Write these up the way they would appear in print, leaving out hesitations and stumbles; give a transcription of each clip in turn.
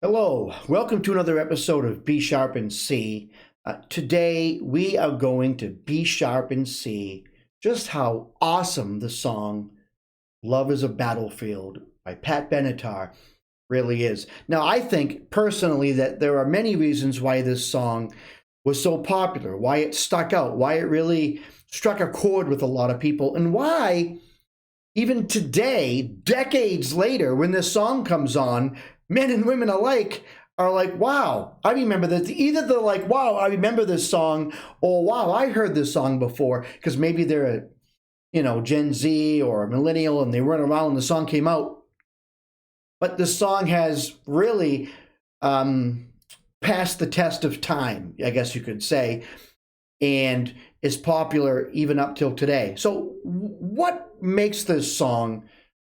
Hello, welcome to another episode of B Sharp and C. Today we are going to B Sharp and C just how awesome the song Love is a Battlefield by Pat Benatar really is. Now, I think personally that there are many reasons why this song was so popular, why it stuck out, why it really struck a chord with a lot of people, and why even today, decades later, when this song comes on, men and women alike are like, wow, I remember this. Either they're like, wow, I remember this song, or wow, I heard this song before, because maybe they're a, Gen Z or a millennial and they weren't around when the song came out. But the song has really passed the test of time, I guess you could say, and is popular even up till today. So what makes this song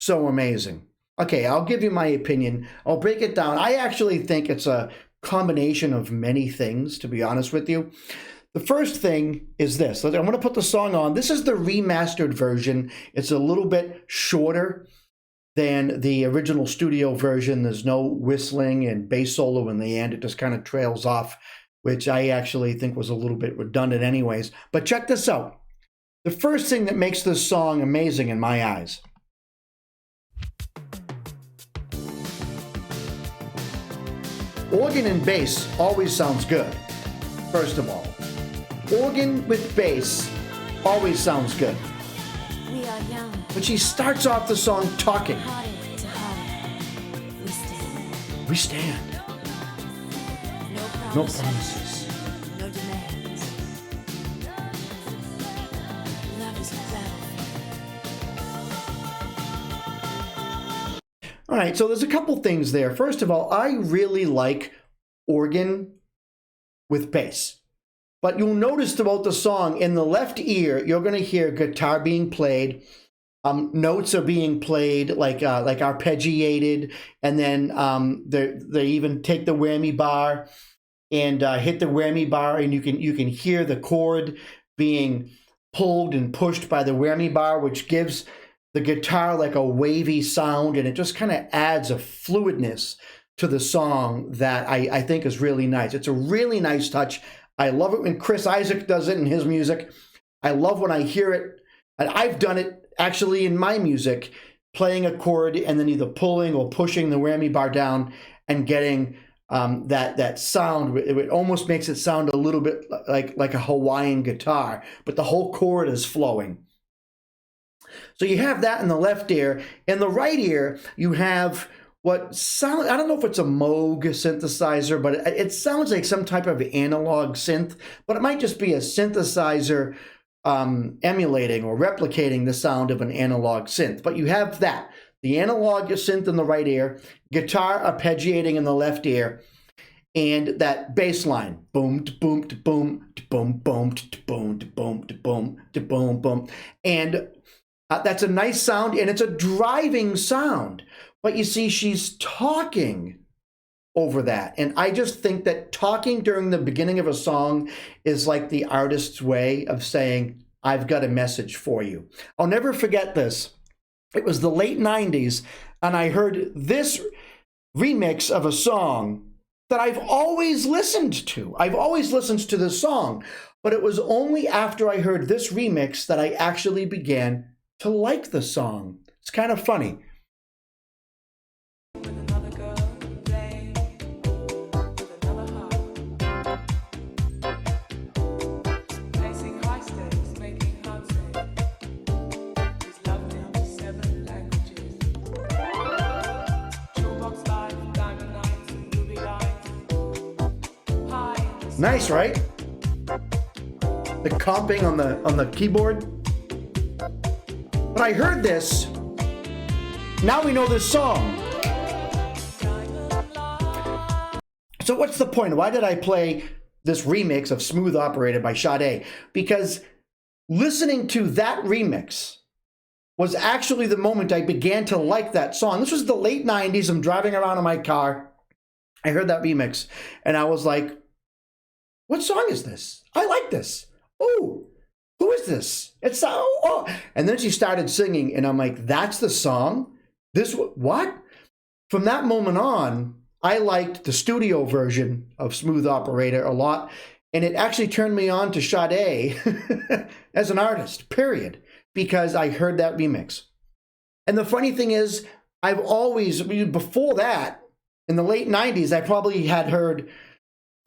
so amazing? Okay, I'll give you my opinion. I'll break it down. I actually think it's a combination of many things, to be honest with you. The first thing is this. I'm going to put the song on. This is the remastered version. It's a little bit shorter than the original studio version. There's no whistling and bass solo in the end. It just kind of trails off, which I actually think was a little bit redundant anyways. But check this out. The first thing that makes this song amazing in my eyes. Organ and bass always sounds good, first of all. Organ with bass always sounds good. We are young. But she starts off the song talking. Heartache to heartache. We stand. We stand. No No promises. promises. No demands. Love is a battlefield. All right, so there's a couple things there. First of all, I really like organ with bass. But you'll notice throughout the song, in the left ear, you're going to hear guitar being played. Notes are being played like arpeggiated, and then they even take the whammy bar and hit the whammy bar, and you can hear the chord being pulled and pushed by the whammy bar, which gives the guitar like a wavy sound, and it just kind of adds a fluidness to the song that I think is really nice. It's a really nice touch. I love it when Chris Isaak does it in his music. I love when I hear it, and I've done it actually in my music, playing a chord and then either pulling or pushing the whammy bar down and getting that sound. It almost makes it sound a little bit like a Hawaiian guitar, but the whole chord is flowing. So you have that in the left ear. In the right ear, you have what sound, I don't know if it's a Moog synthesizer, but it sounds like some type of analog synth, but it might just be a synthesizer emulating or replicating the sound of an analog synth. But you have that, the analog synth in the right ear, guitar arpeggiating in the left ear, and that bass line, boom, boom, boom, boom, boom, boom, boom, boom, boom, boom, and that's a nice sound, and it's a driving sound. But you see, she's talking over that. And I just think that talking during the beginning of a song is like the artist's way of saying, I've got a message for you. I'll never forget this. It was the late 90s, and I heard this remix of a song that I've always listened to. I've always listened to this song, but it was only after I heard this remix that I actually began to like the song. It's kind of funny. Nice, right? The comping on the keyboard. But I heard this. Now we know this song. So what's the point? Why did I play this remix of Smooth Operator by Sade? Because listening to that remix was actually the moment I began to like that song. This was the late 90s. I'm driving around in my car. I heard that remix, and I was like, what song is this? I like this. Oh, who is this? It's oh. And then she started singing, and I'm like, that's the song? This what? From that moment on, I liked the studio version of Smooth Operator a lot, and it actually turned me on to Sade as an artist, period, because I heard that remix. And the funny thing is, I've always, before that, in the late 90s, I probably had heard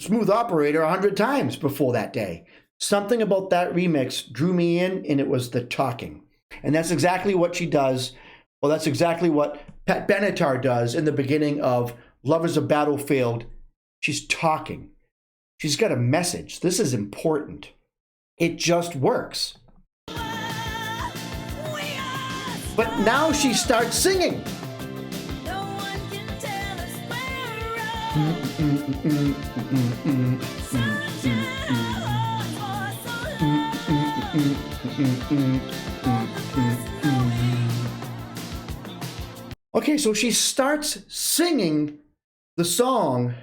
Smooth Operator 100 times before that day. Something about that remix drew me in, and it was the talking. And that's exactly what she does. Well, that's exactly what Pat Benatar does in the beginning of Love is a Battlefield. She's talking. She's got a message. This is important. It just works. But now she starts singing. Okay, so she starts singing the song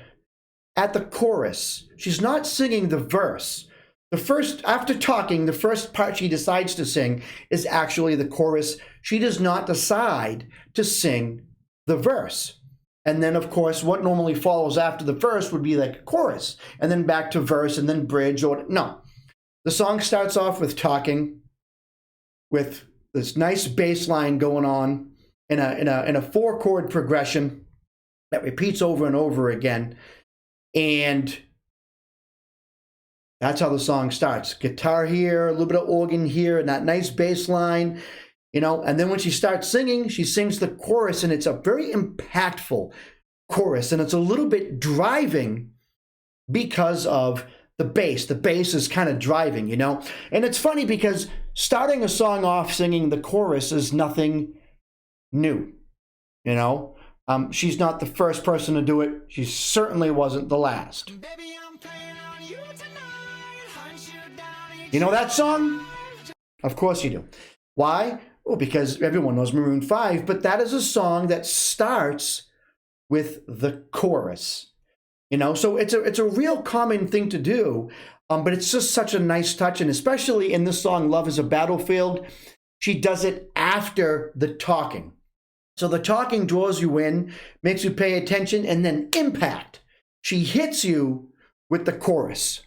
at the chorus. She's not singing the verse. The first, after talking, the first part she decides to sing is actually the chorus. She does not decide to sing the verse. And then, of course, what normally follows after the verse would be like a chorus, and then back to verse, and then bridge, or no. The song starts off with talking, with this nice bass line going on in a 4-chord progression that repeats over and over again. And that's how the song starts. Guitar here, a little bit of organ here, and that nice bass line, you know. And then when she starts singing, she sings the chorus, and it's a very impactful chorus, and it's a little bit driving because of the bass. The bass is kind of driving, you know. And it's funny because starting a song off singing the chorus is nothing new, you know. She's not the first person to do it. She certainly wasn't the last. Baby, I'm playing on you tonight. Hunt you down. You know that song? Of course you do. Why? Well, because everyone knows Maroon 5, but that is a song that starts with the chorus. You know, so it's a real common thing to do, but it's just such a nice touch, and especially in this song, Love is a Battlefield, she does it after the talking. So the talking draws you in, makes you pay attention, and then impact. She hits you with the chorus.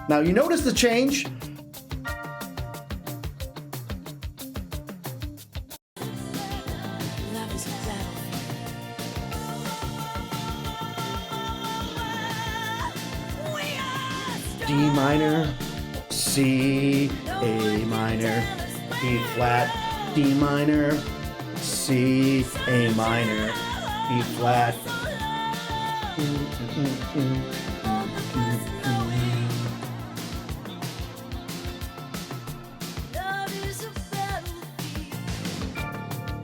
Now you notice the change. D minor, C, A minor, E flat, D minor, C, A minor, E flat.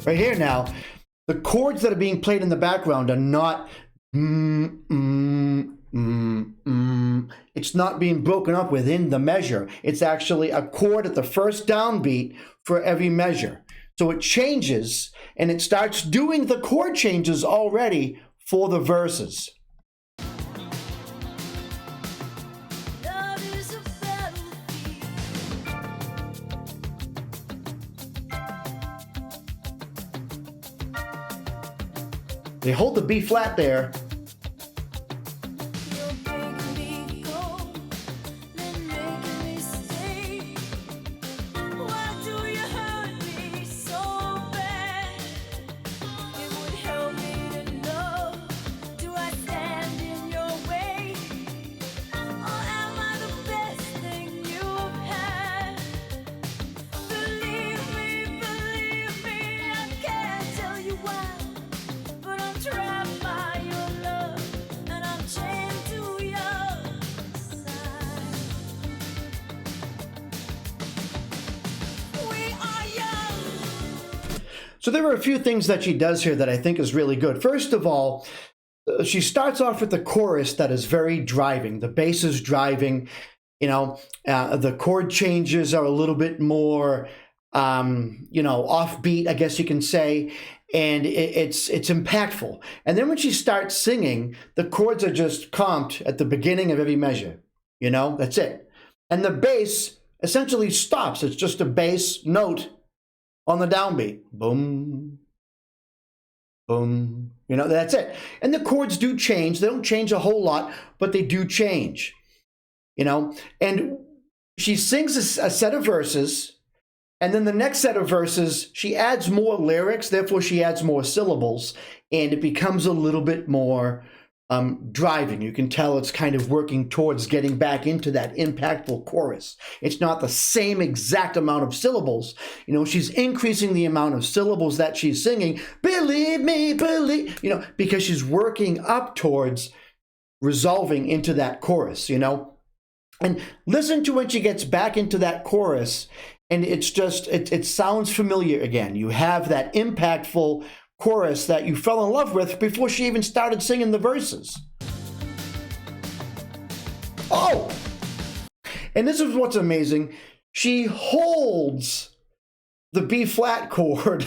Right here now, the chords that are being played in the background are not It's not being broken up within the measure. It's actually a chord at the first downbeat for every measure. So it changes, and it starts doing the chord changes already for the verses. They hold the B flat there. So there are a few things that she does here that I think is really good. First of all, she starts off with the chorus that is very driving. The bass is driving, you know, the chord changes are a little bit more, you know, offbeat, I guess you can say, and it's impactful. And then when she starts singing, the chords are just comped at the beginning of every measure, you know, that's it. And the bass, essentially stops. It's just a bass note on the downbeat. Boom, boom. You know, that's it. And the chords do change. They don't change a whole lot, but they do change. You know, and she sings a set of verses, and then the next set of verses, she adds more lyrics, therefore she adds more syllables, and it becomes a little bit more driving. You can tell it's kind of working towards getting back into that impactful chorus. It's not the same exact amount of syllables. You know, she's increasing the amount of syllables that she's singing. Believe me, believe, you know, because she's working up towards resolving into that chorus, you know. And listen to when she gets back into that chorus, and it's just, it sounds familiar again. You have that impactful chorus that you fell in love with before she even started singing the verses. Oh! And this is what's amazing. She holds the B flat chord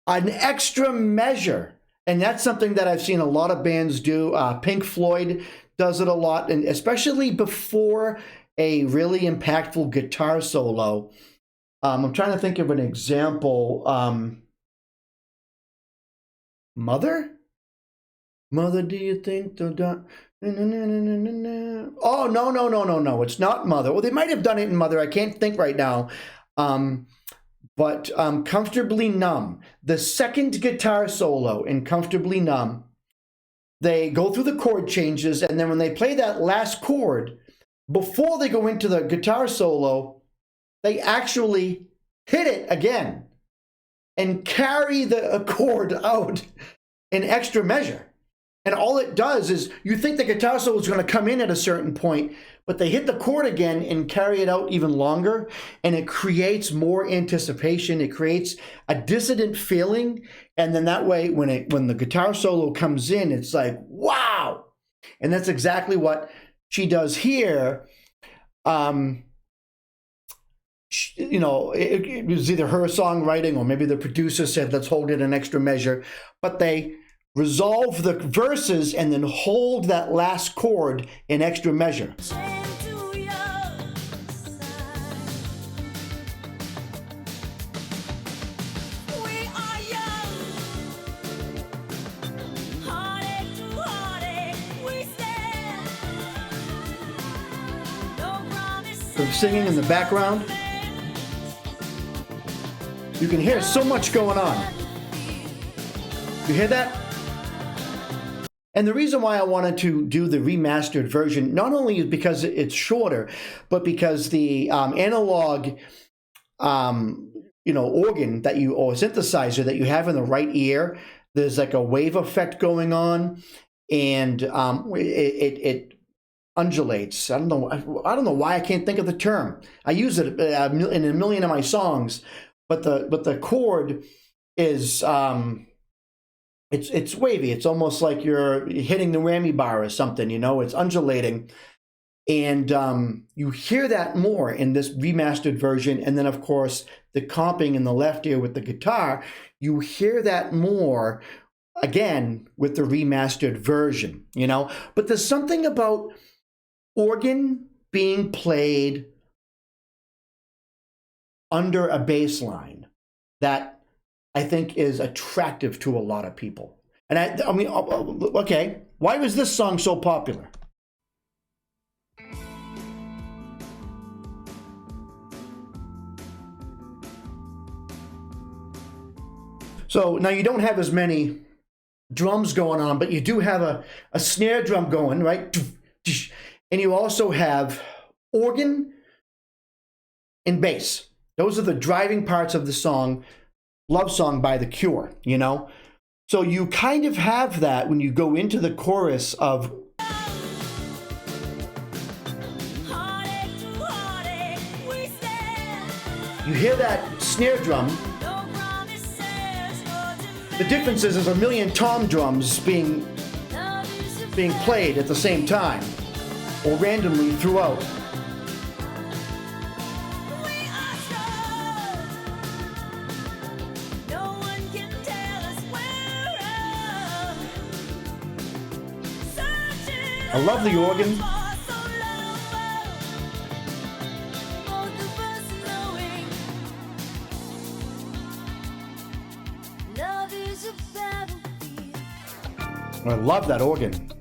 an extra measure. And that's something that I've seen a lot of bands do. Pink Floyd does it a lot, and especially before a really impactful guitar solo. I'm trying to think of an example. Mother? Mother, do you think they'll done? Oh, no. It's not Mother. Well, they might have done it in Mother. I can't think right now. But Comfortably Numb. The second guitar solo in Comfortably Numb, they go through the chord changes, and then when they play that last chord, before they go into the guitar solo, they actually hit it again and carry the chord out in extra measure. And all it does is, you think the guitar solo is going to come in at a certain point, but they hit the chord again and carry it out even longer, and it creates more anticipation. It creates a dissonant feeling, and then that way, when the guitar solo comes in, it's like, wow! And that's exactly what she does here. You know, it was either her songwriting or maybe the producer said, let's hold it an extra measure, but they resolve the verses and then hold that last chord in extra measure. From singing in the background, you can hear so much going on. You hear that? And the reason why I wanted to do the remastered version, not only is because it's shorter, but because the analog, organ that you, or synthesizer that you have in the right ear, there's like a wave effect going on, and it undulates. I don't know why I can't think of the term. I use it in a million of my songs, but the chord is it's wavy. It's almost like you're hitting the whammy bar or something, you know, it's undulating. And you hear that more in this remastered version. And then, of course, the comping in the left ear with the guitar, you hear that more, again, with the remastered version, you know. But there's something about organ being played under a bass line that I think is attractive to a lot of people. And I mean, okay, why was this song so popular? So now you don't have as many drums going on, but you do have a snare drum going, right? And you also have organ and bass. Those are the driving parts of the song, Lovesong by The Cure, you know? So you kind of have that when you go into the chorus of... You hear that snare drum. The difference is there's a million tom drums being played at the same time, or randomly throughout. I love the organ. I love that organ.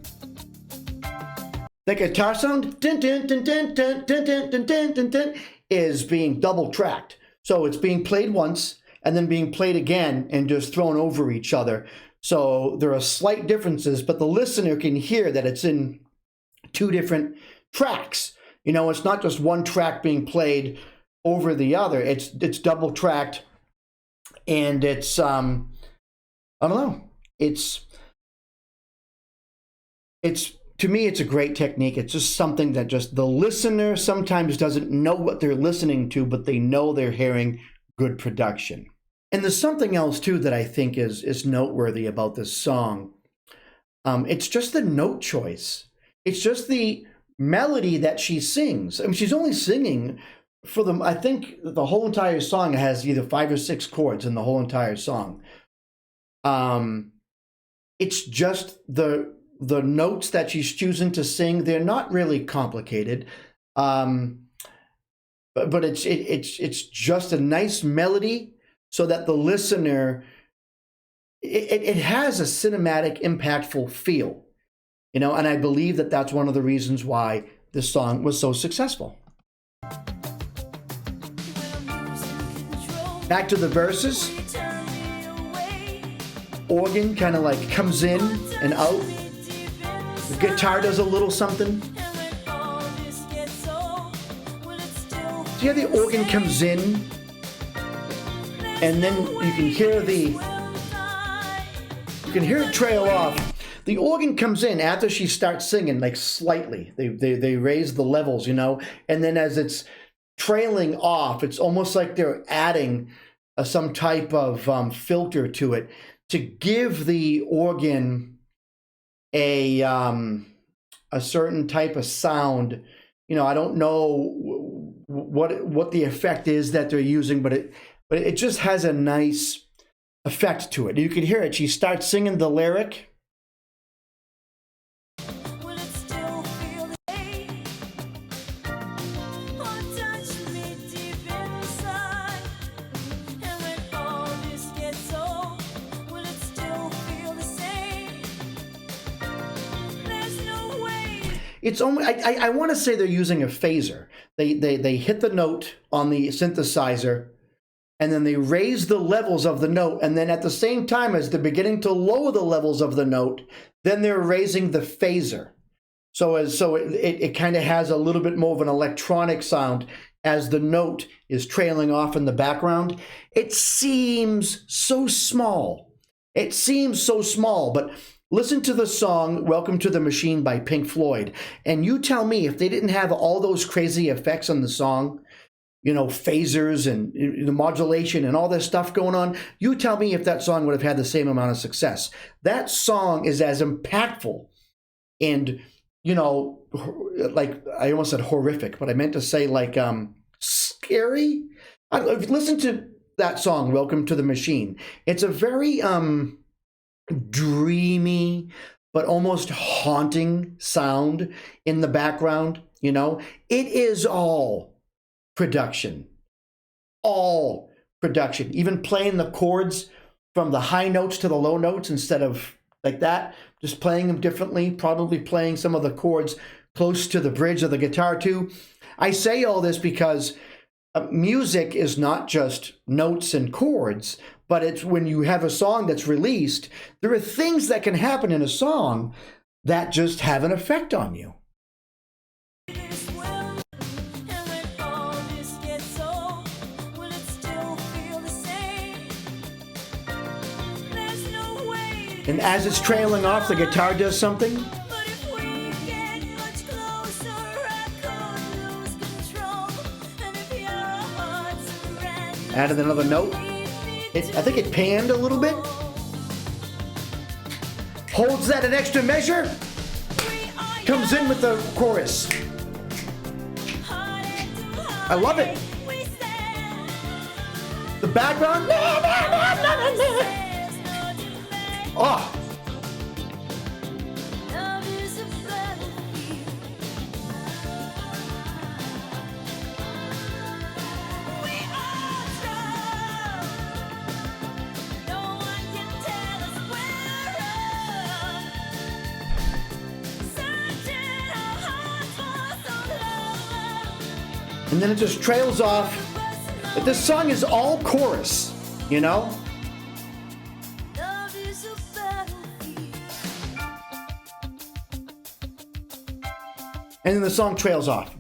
The guitar sound dun, dun, dun, dun, dun, dun, dun, dun, dun, dun, dun, is being double tracked. So it's being played once and then being played again and just thrown over each other. So there are slight differences, but the listener can hear that it's in two different tracks. You know, it's not just one track being played over the other. It's double tracked, and it's I don't know. It's to me, it's a great technique. It's just something that just the listener sometimes doesn't know what they're listening to, but they know they're hearing good production. And there's something else too that I think is noteworthy about this song. It's just the note choice. It's just the melody that she sings. I mean, she's only singing for them. I think the whole entire song has either 5 or 6 chords in the whole entire song. It's just the notes that she's choosing to sing. They're not really complicated, but it's just a nice melody, so that the listener, it has a cinematic, impactful feel, you know. And I believe that that's one of the reasons why this song was so successful. Back to the verses. Organ kind of like comes in and out. The guitar does a little something. See how the organ comes in, and then you can hear it trail off. The organ comes in after she starts singing, like slightly. They raise the levels, you know, and then as it's trailing off, it's almost like they're adding some type of filter to it to give the organ a certain type of sound. You know, I don't know what the effect is that they're using, but it just has a nice effect to it. You can hear it. She starts singing the lyric. It's only, I want to say they're using a phaser. They hit the note on the synthesizer, and then they raise the levels of the note, and then at the same time as they're beginning to lower the levels of the note, then they're raising the phaser. So it kind of has a little bit more of an electronic sound as the note is trailing off in the background. It seems so small. It seems so small, but listen to the song Welcome to the Machine by Pink Floyd, and you tell me if they didn't have all those crazy effects on the song, you know, phasers and the modulation and all this stuff going on, you tell me if that song would have had the same amount of success. That song is as impactful and, you know, like I almost said horrific, but I meant to say like scary. Listen to that song, Welcome to the Machine. It's a very dreamy but almost haunting sound in the background. You know, it is all production, even playing the chords from the high notes to the low notes instead of like that, just playing them differently, probably playing some of the chords close to the bridge of the guitar too. I say all this because music is not just notes and chords, but it's when you have a song that's released, there are things that can happen in a song that just have an effect on you. And as it's trailing off, the guitar does something. Added another note. I think it panned a little bit. Holds that an extra measure. Comes in with the chorus. I love it. The background. Oh. and then it just trails off. But this song is all chorus, you know? And then the song trails off.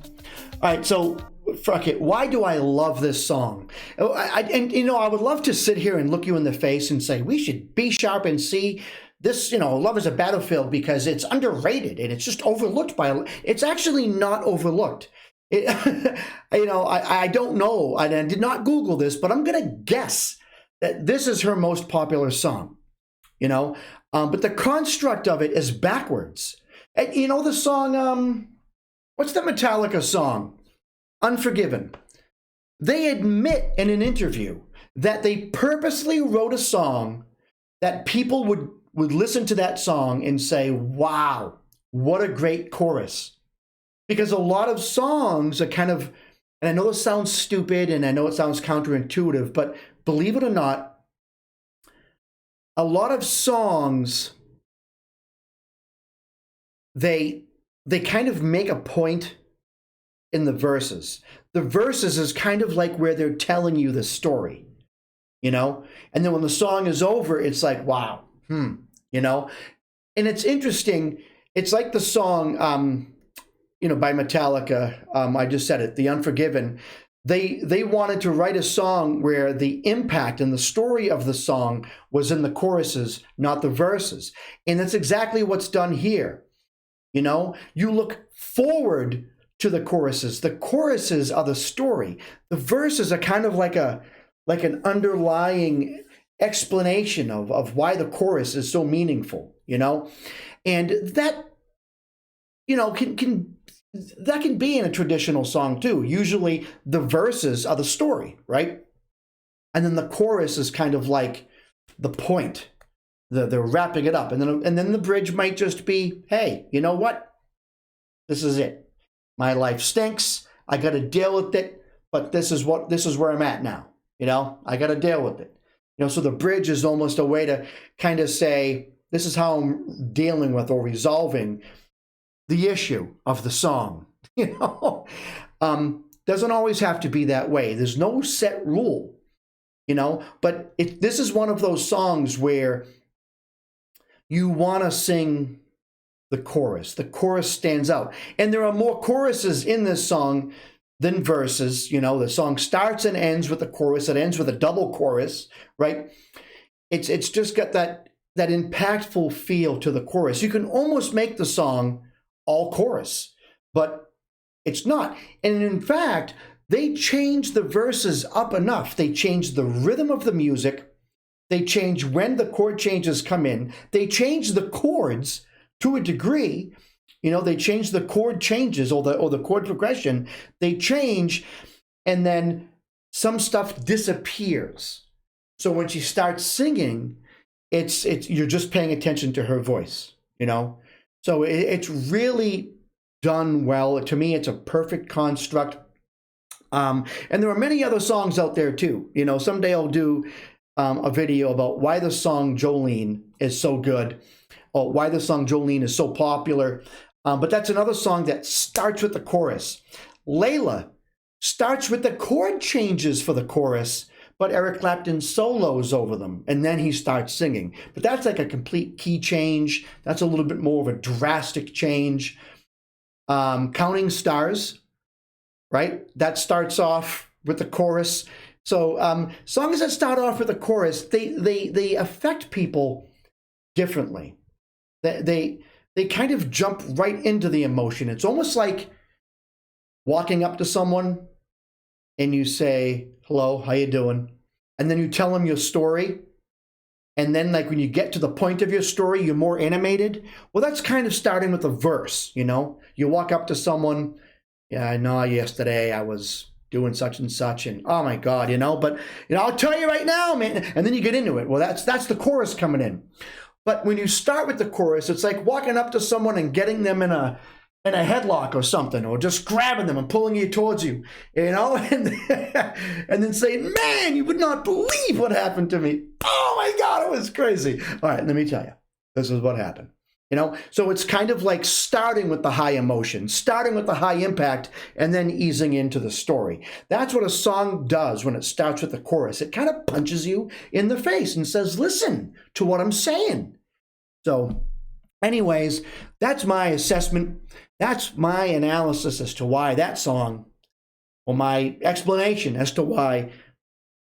All right, so fuck it. Why do I love this song? And you know, I would love to sit here and look you in the face and say we should B sharp and C. This, you know, Love is a Battlefield because it's underrated and it's just overlooked by. It's actually not overlooked. You know, I don't know. I did not Google this, but I'm gonna guess that this is her most popular song. You know, but the construct of it is backwards. And, you know the song. What's the Metallica song? Unforgiven. They admit in an interview that they purposely wrote a song that people would listen to that song and say, wow, what a great chorus. Because a lot of songs are kind of, and I know it sounds stupid and I know it sounds counterintuitive, but believe it or not, a lot of songs, they kind of make a point in the verses. The verses is kind of like where they're telling you the story, you know? And then when the song is over, it's like, wow, you know? And it's interesting. It's like the song, you know, by Metallica. I just said it, The Unforgiven. They wanted to write a song where the impact and the story of the song was in the choruses, not the verses. And that's exactly what's done here. You know, you look forward to the choruses. The choruses are the story. The verses are kind of like an underlying explanation of why the chorus is so meaningful, you know? And that, you know, that can be in a traditional song too. Usually the verses are the story, right? And then the chorus is kind of like the point. They're wrapping it up, and then the bridge might just be, hey, you know what? This is it. My life stinks. I got to deal with it, but this is where I'm at now. You know, I got to deal with it. You know, so the bridge is almost a way to kind of say, this is how I'm dealing with or resolving the issue of the song. You know, doesn't always have to be that way. There's no set rule. You know, but this is one of those songs where you want to sing the chorus. The chorus stands out. And there are more choruses in this song than verses. You know, the song starts and ends with the chorus. It ends with a double chorus, right? It's just got that impactful feel to the chorus. You can almost make the song all chorus, but it's not. And in fact, they changed the verses up enough. They changed the rhythm of the music. They change when the chord changes come in. They change the chords to a degree. You know, they change the chord changes or the chord progression. They change, and then some stuff disappears. So when she starts singing, it's you're just paying attention to her voice. You know, so it's really done well. To me, it's a perfect construct. And there are many other songs out there too. You know, someday I'll do a video about why the song Jolene is so good, or why the song Jolene is so popular. But that's another song that starts with the chorus. Layla starts with the chord changes for the chorus, but Eric Clapton solos over them, and then he starts singing. But that's like a complete key change. That's a little bit more of a drastic change. Counting Stars, right? That starts off with the chorus. So songs that start off with a chorus, they affect people differently. They kind of jump right into the emotion. It's almost like walking up to someone and you say, hello, how you doing? And then you tell them your story. And then like when you get to the point of your story, you're more animated. Well, that's kind of starting with a verse, you know? You walk up to someone, yeah, I know yesterday I was doing such and such, and oh my God, you know, but you know, I'll tell you right now, man. And then you get into it. Well, that's the chorus coming in. But when you start with the chorus, it's like walking up to someone and getting them in a headlock or something, or just grabbing them and pulling you towards you, you know, and then saying, man, you would not believe what happened to me. Oh my God, it was crazy. All right, let me tell you, this is what happened. So it's kind of like starting with the high emotion, starting with the high impact, and then easing into the story. That's what a song does when it starts with the chorus. It kind of punches you in the face and says, listen to what I'm saying. So anyways, that's my assessment. That's my analysis as to why that song, or my explanation as to why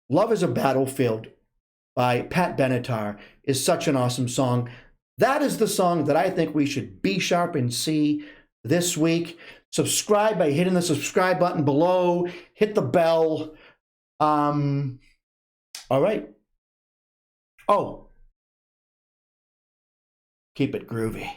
Love is a Battlefield by Pat Benatar is such an awesome song. That is the song that I think we should B sharp and see this week. Subscribe by hitting the subscribe button below. Hit the bell. All right. Oh. Keep it groovy.